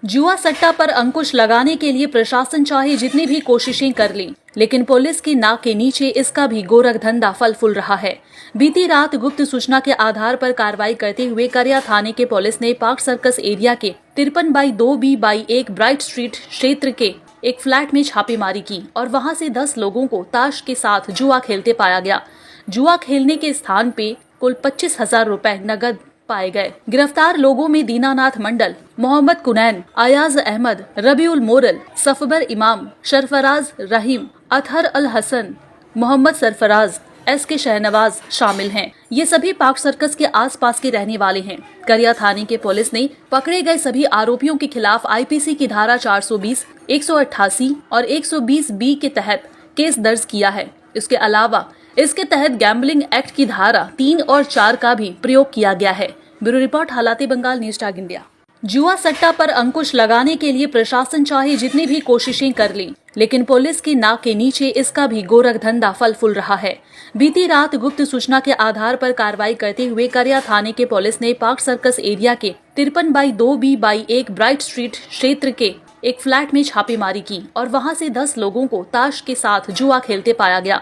जुआ सट्टा पर अंकुश लगाने के लिए प्रशासन चाहे जितनी भी कोशिशें कर लें, लेकिन पुलिस की नाक के नीचे इसका भी गोरख धंधा फल फूल रहा है। बीती रात गुप्त सूचना के आधार पर कार्रवाई करते हुए करिया थाने के पुलिस ने पार्क सर्कस एरिया के 53/2B/1 ब्राइट स्ट्रीट क्षेत्र के एक फ्लैट में छापेमारी की और वहां से 10 लोगों को ताश के साथ जुआ खेलते पाया गया। जुआ खेलने के स्थान पे कुल 25,000 रुपए नगद पाए गए। गिरफ्तार लोगों में दीनानाथ मंडल, मोहम्मद कुनैन, अयाज अहमद, रबीउल मोरल, सफबर इमाम, सरफराज रहीम, अतहर अल हसन, मोहम्मद सरफराज, SK शहनवाज शामिल हैं। ये सभी पार्क सर्कस के आसपास के रहने वाले हैं। करिया थाने के पुलिस ने पकड़े गए सभी आरोपियों के खिलाफ IPC की धारा 420, 188 और 120B के तहत केस दर्ज किया है। इसके अलावा इसके तहत गैम्बलिंग एक्ट की धारा 3 और 4 का भी प्रयोग किया गया है। ब्यूरो रिपोर्ट, हालाते बंगाल, न्यूज़ टैग इंडिया। जुआ सट्टा पर अंकुश लगाने के लिए प्रशासन चाहे जितनी भी कोशिशें कर लें, लेकिन पुलिस की नाक के नीचे इसका भी गोरख धंधा फल फूल रहा है। बीती रात गुप्त सूचना के आधार पर कार्रवाई करते हुए करिया थाने के पुलिस ने पार्क सर्कस एरिया के 53/2B/1 ब्राइट स्ट्रीट क्षेत्र के एक फ्लैट में छापेमारी की और वहां से 10 लोगों को ताश के साथ जुआ खेलते पाया गया।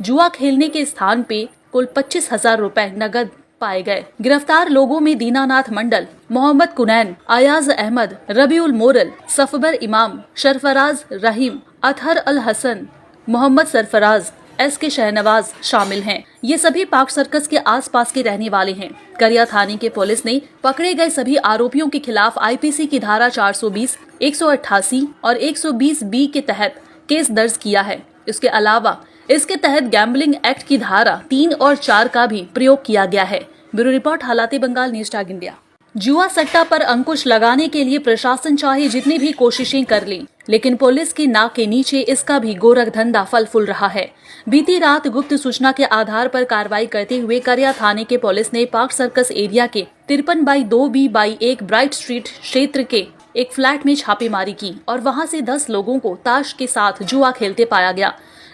जुआ खेलने के स्थान पे कुल 25,000 रुपए नगद पाए गए। गिरफ्तार लोगों में दीनानाथ मंडल, मोहम्मद कुनैन, अयाज अहमद, रबीउल मोरल, सफबर इमाम, सरफराज रहीम, अतहर अल हसन, मोहम्मद सरफराज, SK शहनवाज शामिल हैं। ये सभी पार्क सर्कस के आसपास के रहने वाले हैं। करिया थाने के पुलिस ने पकड़े गए सभी आरोपियों के खिलाफ IPC की धारा 420, 188 और 120B के तहत केस दर्ज किया है। इसके अलावा इसके तहत गैम्बलिंग एक्ट की धारा 3 और 4 का भी प्रयोग किया गया है। ब्यूरो रिपोर्ट, हालाते बंगाल, न्यूज़ टैग इंडिया। जुआ सट्टा पर अंकुश लगाने के लिए प्रशासन चाहे जितनी भी कोशिशें कर लें, लेकिन पुलिस की नाक के नीचे इसका भी गोरख धंधा फल फूल रहा है। बीती रात गुप्त सूचना के आधार पर कार्रवाई करते हुए करिया थाने के पुलिस ने पार्क सर्कस एरिया के 53/2B/1 ब्राइट स्ट्रीट क्षेत्र के एक फ्लैट में छापेमारी की और वहां से 10 लोगों को ताश के साथ जुआ खेलते पाया गया।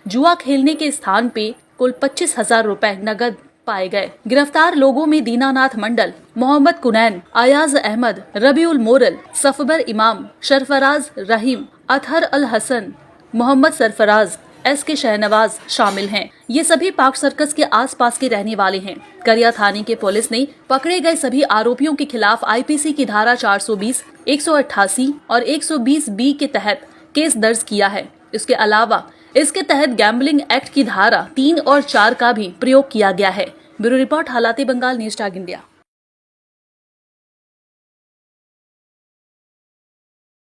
जुआ खेलने के स्थान पे कुल 25,000 रुपए नगद पाए गए। गिरफ्तार लोगों में दीनानाथ मंडल, मोहम्मद कुनैन, अयाज अहमद, रबीउल मोरल, सफबर इमाम, सरफराज रहीम, अतहर अल हसन, मोहम्मद सरफराज, SK शहनवाज शामिल हैं। ये सभी पार्क सर्कस के आसपास के रहने वाले हैं। करिया थाने के पुलिस ने पकड़े गए सभी आरोपियों के खिलाफ IPC की धारा 420, 188 और 120B के तहत केस दर्ज किया है। इसके अलावा इसके तहत गैम्बलिंग एक्ट की धारा 3 और 4 का भी प्रयोग किया गया है। ब्यूरो रिपोर्ट, हालाते बंगाल, न्यूज़ टैग इंडिया।